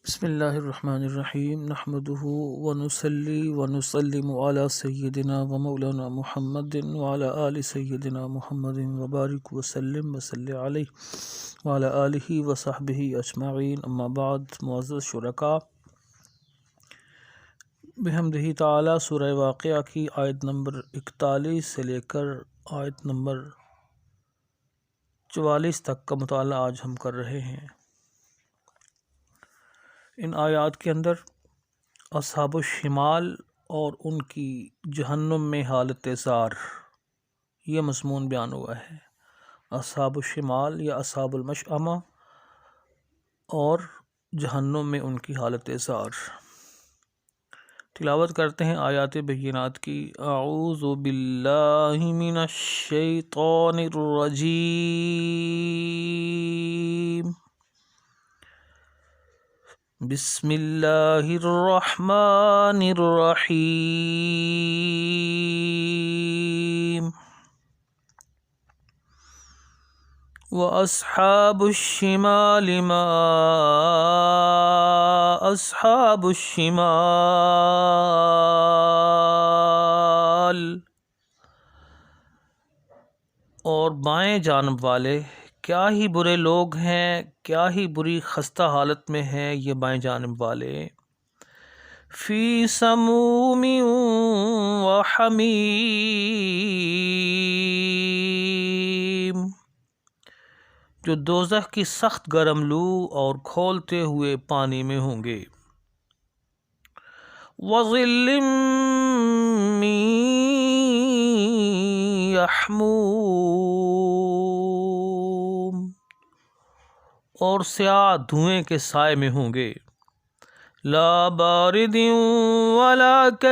بسم اللہ الرحمن الرحیم نحمده ونصلی ونسلم علی سیدنا و مولانا محمد وعلی آل سیدنا محمد وبارک وسلم وصلی علیہ وعلی آلہ وصحبہ اجمعین اما بعد. معزز شرکاء، بحمدہ تعالی سورہ واقعہ کی آیت نمبر 41 سے لے کر آیت نمبر 44 تک کا مطالعہ آج ہم کر رہے ہیں. ان آیات کے اندر اصحاب الشمال اور ان کی جہنم میں حالت زار یہ مضمون بیان ہوا ہے. اصحاب الشمال یا اصحاب المشأمہ اور جہنم میں ان کی حالت زار. تلاوت کرتے ہیں آیات بینات کی. اعوذ باللہ من الشیطان الرجیم. بسم اللہ الرحمن الرحیم. وَأَصْحَابُ الشِّمَالِ مَا أَصْحَابُ الشِّمَالِ. اور بائیں جانب والے کیا ہی برے لوگ ہیں، کیا ہی بری خستہ حالت میں ہیں یہ بائیں جانب والے. فی سموم وحمیم، جو دوزخ کی سخت گرم لو اور کھولتے ہوئے پانی میں ہوں گے. وظل من یحموم، اور سیاہ دھوئیں کے سائے میں ہوں گے. لا بارد ولا کریم،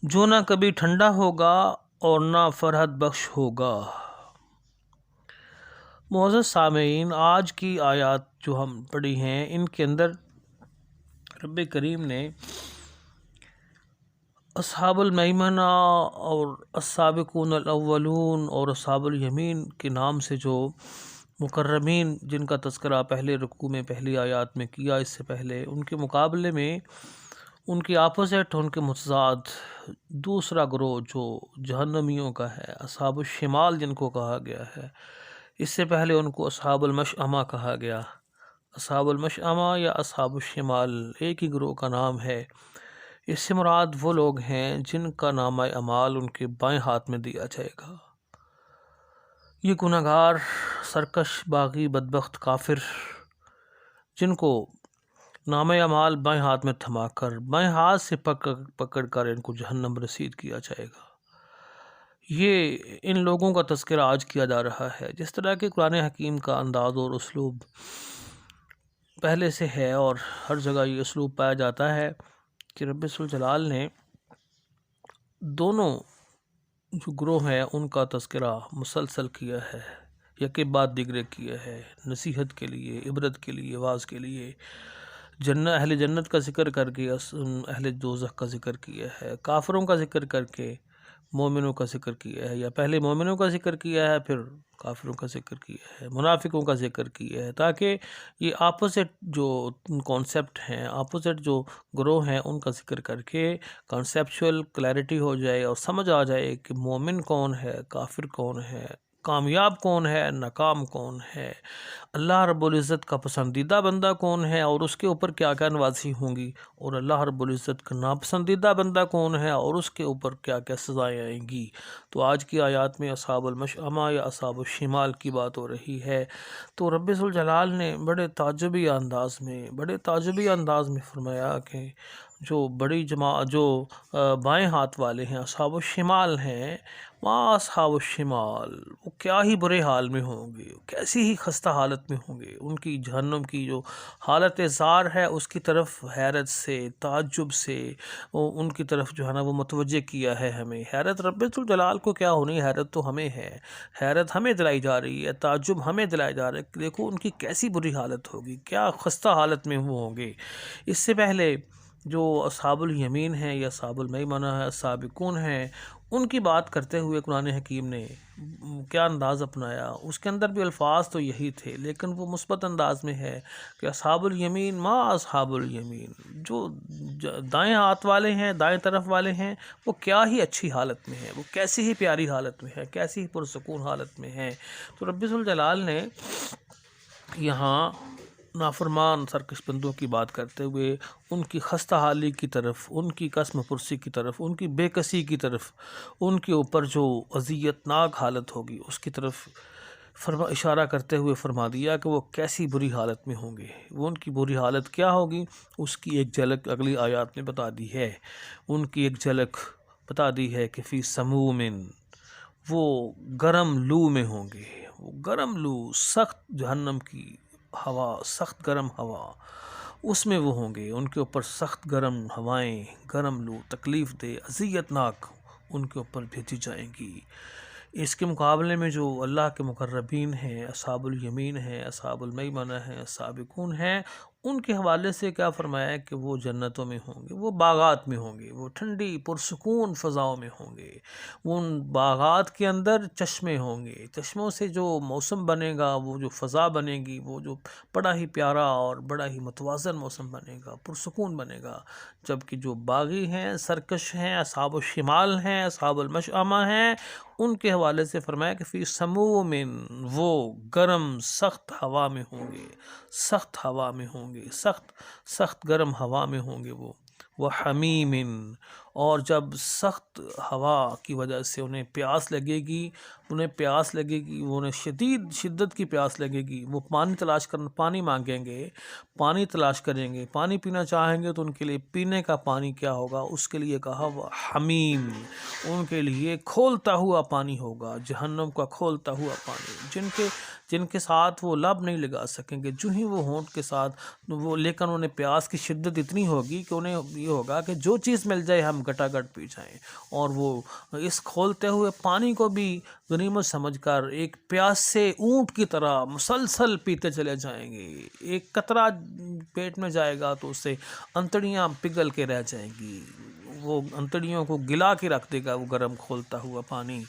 جو نہ کبھی ٹھنڈا ہوگا اور نہ فرحت بخش ہوگا. معزز سامعین، آج کی آیات جو ہم پڑھی ہیں ان کے اندر رب کریم نے اصحاب المیمنہ اور السابقون الاولون اور اصحاب الیمین کے نام سے جو مکرمین جن کا تذکرہ پہلے رکوع میں پہلی آیات میں کیا، اس سے پہلے ان کے مقابلے میں ان کی اپوزٹ، ان کے متضاد دوسرا گروہ جو جہنمیوں کا ہے، اصحاب الشمال جن کو کہا گیا ہے. اس سے پہلے ان کو اصحاب المشأمہ کہا گیا. اصحاب المشأمہ یا اصحاب الشمال ایک ہی گروہ کا نام ہے. اس سے مراد وہ لوگ ہیں جن کا نامہ اعمال ان کے بائیں ہاتھ میں دیا جائے گا. یہ گناہگار، سرکش، باغی، بدبخت کافر جن کو نامہ اعمال بائیں ہاتھ میں تھما کر بائیں ہاتھ سے پکڑ کر ان کو جہنم رسید کیا جائے گا. یہ ان لوگوں کا تذکرہ آج کیا جا رہا ہے. جس طرح کہ قرآن حکیم کا انداز اور اسلوب پہلے سے ہے اور ہر جگہ یہ اسلوب پایا جاتا ہے کہ رب ذوالجلال نے دونوں جو گروہ ہیں ان کا تذکرہ مسلسل کیا ہے، یکے بعد دیگرے کیا ہے، نصیحت کے لیے، عبرت کے لیے، واعظ کے لیے. اہل جنت کا ذکر کر کے اہل دوزخ کا ذکر کیا ہے، کافروں کا ذکر کر کے مومنوں کا ذکر کیا ہے، یا پہلے مومنوں کا ذکر کیا ہے پھر کافروں کا ذکر کیا ہے، منافقوں کا ذکر کیا ہے، تاکہ یہ آپوزٹ جو کانسیپٹ ہیں، آپوزٹ جو گروہ ہیں ان کا ذکر کر کے کانسیپچول کلیئرٹی ہو جائے اور سمجھ آ جائے کہ مومن کون ہے، کافر کون ہے، کامیاب کون ہے، ناکام کون ہے، اللہ رب العزت کا پسندیدہ بندہ کون ہے اور اس کے اوپر کیا کیا نوازی ہوں گی، اور اللہ رب العزت کا ناپسندیدہ بندہ کون ہے اور اس کے اوپر کیا کیا سزائیں آئیں گی. تو آج کی آیات میں اصحاب المشأمہ یا اصحاب الشمال کی بات ہو رہی ہے. تو رب ذوالجلال نے بڑے تعجبی انداز میں فرمایا کہ جو بڑی جماعت جو بائیں ہاتھ والے ہیں، اصحاب الشمال ہیں، وہاں اصحاب الشمال وہ کیا ہی برے حال میں ہوں گے، کیسی ہی خستہ حالت میں ہوں گے. ان کی جہنم کی جو حالت زار ہے اس کی طرف حیرت سے، تعجب سے ان کی طرف جو ہے نا وہ متوجہ کیا ہے ہمیں. حیرت رب ذوالجلال کو کیا ہونی، حیرت تو ہمیں ہے، حیرت ہمیں دلائی جا رہی ہے، تعجب ہمیں دلایا جا رہا ہے کہ دیکھو ان کی کیسی بری حالت ہوگی، کیا خستہ حالت میں وہ ہوں گے. اس سے پہلے جو اصحاب الیمین ہیں یا اصحاب المیمنہ ہے، السابقون ہیں، ان کی بات کرتے ہوئے قرآن حکیم نے کیا انداز اپنایا. اس کے اندر بھی الفاظ تو یہی تھے، لیکن وہ مثبت انداز میں ہے کہ اصحاب الیمین ما اصحاب الیمین، جو دائیں ہاتھ والے ہیں، دائیں طرف والے ہیں، وہ کیا ہی اچھی حالت میں ہیں، وہ کیسی ہی پیاری حالت میں ہے، کیسی ہی پرسکون حالت میں ہیں. تو رب ذوالجلال نے یہاں نافرمان سرکش بندوں کی بات کرتے ہوئے ان کی خستہ حالی کی طرف، ان کی قسم پرسی کی طرف، ان کی بے کسی کی طرف، ان کے اوپر جو اذیت ناک حالت ہوگی اس کی طرف اشارہ کرتے ہوئے فرما دیا کہ وہ کیسی بری حالت میں ہوں گے. وہ ان کی بری حالت کیا ہوگی اس کی ایک جھلک اگلی آیات میں بتا دی ہے. ان کی ایک جھلک بتا دی ہے کہ فی سموم، وہ گرم لو میں ہوں گے. وہ گرم لو، سخت جہنم کی ہوا، سخت گرم ہوا، اس میں وہ ہوں گے. ان کے اوپر سخت گرم ہوائیں، گرم لو، تکلیف دہ، اذیت ناک ان کے اوپر بھیجی جائیں گی. اس کے مقابلے میں جو اللہ کے مقربین ہیں، اصحاب الیمین ہیں، اصحاب المیمنہ ہیں، السابقون ہیں، ان کے حوالے سے کیا فرمایا ہے کہ وہ جنتوں میں ہوں گے، وہ باغات میں ہوں گے، وہ ٹھنڈی پرسکون فضاؤں میں ہوں گے. ان باغات کے اندر چشمے ہوں گے، چشموں سے جو موسم بنے گا، وہ جو فضا بنے گی، وہ جو بڑا ہی پیارا اور بڑا ہی متوازن موسم بنے گا، پرسکون بنے گا. جبکہ جو باغی ہیں، سرکش ہیں، اصحاب الشمال ہیں، اصحاب المشأمہ ہیں، ان کے حوالے سے فرمایا کہ فی سموم، وہ گرم سخت ہوا میں ہوں گے، سخت ہوا میں ہوں گے، سخت گرم ہوا میں ہوں گے. وہ حمیم، اور جب سخت ہوا کی وجہ سے انہیں پیاس لگے گی، وہ انہیں شدت کی پیاس لگے گی، وہ پانی مانگیں گے، پانی تلاش کریں گے، پانی پینا چاہیں گے، تو ان کے لیے پینے کا پانی کیا ہوگا؟ اس کے لیے کہا وہ حمیم، ان کے لیے کھولتا ہوا پانی ہوگا، جہنم کا کھولتا ہوا پانی، جن کے ساتھ وہ لب نہیں لگا سکیں گے. جو ہی وہ ہونٹ کے ساتھ لیکن انہیں پیاس کی شدت اتنی ہوگی کہ انہیں یہ ہوگا کہ جو چیز مل جائے ہم گٹا گٹ پی جائیں، اور وہ اس کھولتے ہوئے پانی کو بھی غنیمت سمجھ کر ایک پیاس سے اونٹ کی طرح مسلسل پیتے چلے جائیں گے. ایک قطرہ پیٹ میں جائے گا تو اس سے انتڑیاں پگھل کے رہ جائیں گی، وہ انتڑیوں کو گلا کے رکھ دے گا وہ گرم کھولتا ہوا پانی.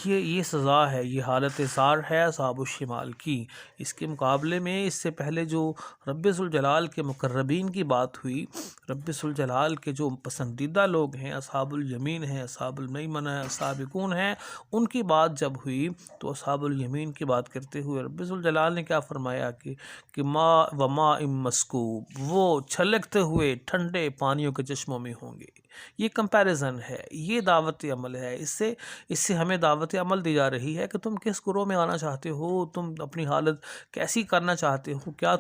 یہ سزا ہے، یہ حالت زار ہے اصحاب الشمال کی. اس کے مقابلے میں اس سے پہلے جو رب ذوالجلال کے مقربین کی بات ہوئی، رب ذوالجلال کے جو پسندیدہ لوگ ہیں، اصحاب الیمین ہیں، اصحاب المیمنہ ہیں، السابقون ہیں، ان کی بات جب ہوئی تو اصحاب الیمین کی بات کرتے ہوئے رب ذوالجلال نے کیا فرمایا کہ ما و ماء مسکوب، وہ چھلکتے ہوئے ٹھنڈے پانیوں کے چشموں میں ہوں گے. یہ کمپیریزن ہے، یہ دعوت عمل ہے. اس سے ہمیں دعوت عمل دی جا رہی ہے کہ تم کس گروہ میں آنا چاہتے ہو، تم اپنی حالت کیسی کرنا چاہتے ہو. کیا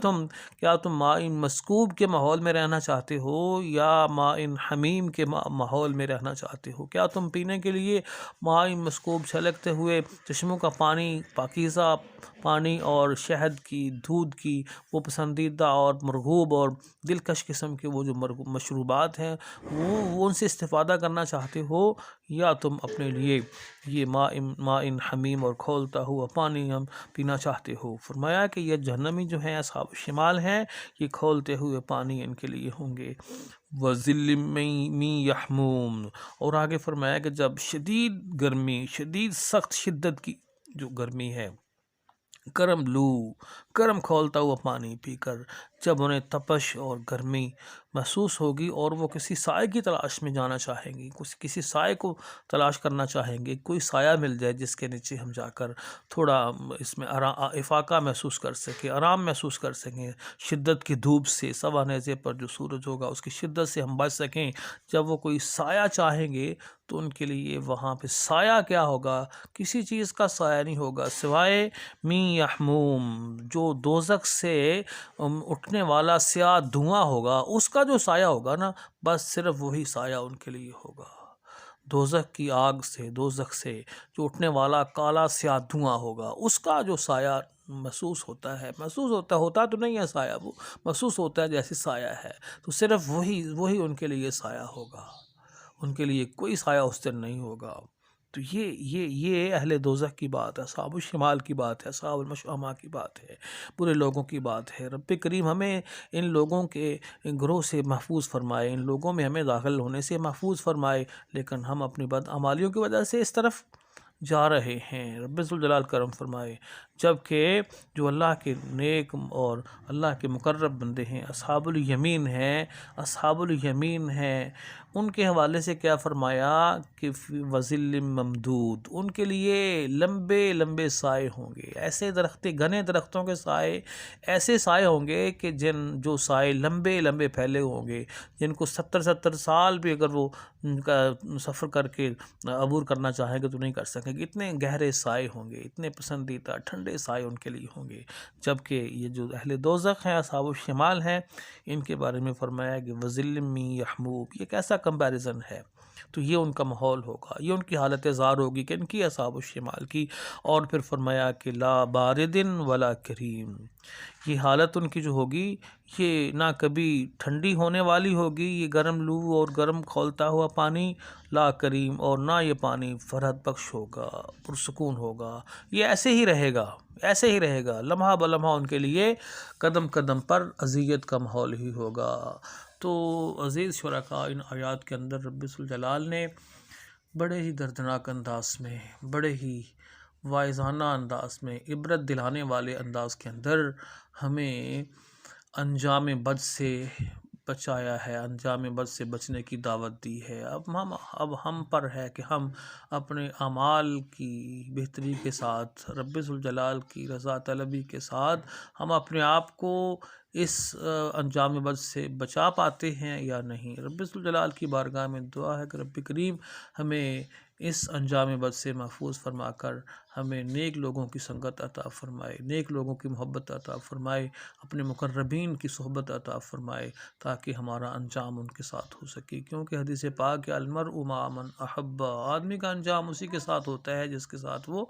تم ماء مسکوب کے ماحول میں رہنا چاہتے ہو یا ماء حمیم کے ماحول میں رہنا چاہتے ہو؟ کیا تم پینے کے لیے ماء مسکوب چھلکتے ہوئے چشموں کا پانی، پاکیزہ پانی اور شہد کی، دودھ کی وہ پسندیدہ اور مرغوب اور دلکش قسم کے وہ جو مشروبات ہیں وہ ان سے استفادہ کرنا چاہتے ہو، یا تم اپنے لیے یہ ماء حمیم اور کھولتا ہوا پانی ہم پینا چاہتے ہو؟ فرمایا کہ یہ جہنمی جو ہیں، اصحاب شمال ہیں، یہ کھولتے ہوئے پانی ان کے لیے ہوں گے. وَظِلٍّ مِّن یحموم، اور آگے فرمایا کہ جب شدید گرمی، سخت شدت کی جو گرمی ہے، گرم لو، گرم کھولتا ہوا پانی پی کر جب انہیں تپش اور گرمی محسوس ہوگی اور وہ کسی سائے کی تلاش میں جانا چاہیں گی، کسی سائے کو تلاش کرنا چاہیں گے، کوئی سایہ مل جائے جس کے نیچے ہم جا کر تھوڑا اس میں افاقہ محسوس کر سکیں، آرام محسوس کر سکیں، شدت کی دھوپ سے، سوا نیزے پر جو سورج ہوگا اس کی شدت سے ہم بچ سکیں. جب وہ کوئی سایہ چاہیں گے تو ان کے لیے وہاں پہ سایہ کیا ہوگا؟ کسی چیز کا سایہ نہیں ہوگا سوائے می یحموم، جو دوزخ سے اٹھنے والا سیاہ دھواں ہوگا، اس کا جو سایہ ہوگا نا، بس صرف وہی سایہ ان کے لیے ہوگا. دوزخ کی آگ سے، دوزخ سے جو اٹھنے والا کالا سیاہ دھواں ہوگا، اس کا جو سایہ محسوس ہوتا تو نہیں ہے سایہ، وہ محسوس ہوتا ہے جیسے سایہ ہے، تو صرف وہی ان کے لیے سایہ ہوگا، ان کے لیے کوئی سایہ اس دن نہیں ہوگا. تو یہ اہل دوزخ کی بات ہے، اصحاب الشمال کی بات ہے، اصحاب المشأمہ کی بات ہے، برے لوگوں کی بات ہے۔ رب کریم ہمیں ان لوگوں کے گروہ سے محفوظ فرمائے، ان لوگوں میں ہمیں داخل ہونے سے محفوظ فرمائے، لیکن ہم اپنی بدعمالیوں کی وجہ سے اس طرف جا رہے ہیں۔ رب ذوالجلال کرم فرمائے۔ جبکہ جو اللہ کے نیک اور اللہ کے مقرب بندے ہیں، اصحاب الیمین ہیں، اصحاب الیمین ہیں، ان کے حوالے سے کیا فرمایا کہ وظل ممدود، ان کے لیے لمبے لمبے سائے ہوں گے، ایسے گھنے درختوں کے سائے، ایسے سائے ہوں گے کہ جو سائے لمبے لمبے پھیلے ہوں گے، جن کو 70 سال بھی اگر وہ ان کا سفر کر کے عبور کرنا چاہیں گے تو نہیں کر سکیں گے، اتنے گہرے سائے ہوں گے، اتنے پسندیدہ ٹھنڈے سائے ان کے لیے ہوں گے۔ جبکہ یہ جو اہل دوزخ ہیں، اصحاب الشمال ہیں، ان کے بارے میں فرمایا کہ وظل من یحموم، یہ کیسا کمپیریزن ہے؟ تو یہ ان کا ماحول ہوگا، یہ ان کی حالت زار ہوگی کہ ان کی اصحاب الشمال کی۔ اور پھر فرمایا کہ لا بارد ولا کریم، یہ حالت ان کی جو ہوگی یہ نہ کبھی ٹھنڈی ہونے والی ہوگی، یہ گرم لو اور گرم کھولتا ہوا پانی، لا کریم، اور نہ یہ پانی فرحت بخش ہوگا، پرسکون ہوگا، یہ ایسے ہی رہے گا، ایسے ہی رہے گا، لمحہ بلمحہ ان کے لیے قدم قدم پر اذیت کا ماحول ہی ہوگا۔ تو عزیز شرکاء، ان آیات کے اندر رب ذوالجلال نے بڑے ہی دردناک انداز میں، بڑے ہی واعظانہ انداز میں، عبرت دلانے والے انداز کے اندر ہمیں انجام بد سے بچایا ہے، انجام بد سے بچنے کی دعوت دی ہے۔ اب ہم پر ہے کہ ہم اپنے اعمال کی بہتری کے ساتھ، رب ذوالجلال کی رضا طلبی کے ساتھ، ہم اپنے آپ کو اس انجام بد سے بچا پاتے ہیں یا نہیں۔ رب ذوالجلال کی بارگاہ میں دعا ہے کہ رب کریم ہمیں اس انجام بد سے محفوظ فرما کر ہمیں نیک لوگوں کی سنگت عطا فرمائے، نیک لوگوں کی محبت عطا فرمائے، اپنے مقربین کی صحبت عطا فرمائے، تاکہ ہمارا انجام ان کے ساتھ ہو سکے۔ کیونکہ حدیث پاک المرء مع من احب، آدمی کا انجام اسی کے ساتھ ہوتا ہے جس کے ساتھ وہ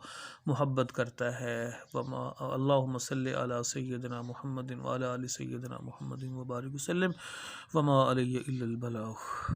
محبت کرتا ہے۔ اللہم صلی علی سیدنا محمد وعلی آل سیدنا محمد وبارک وسلم، وما علی الا البلاغ۔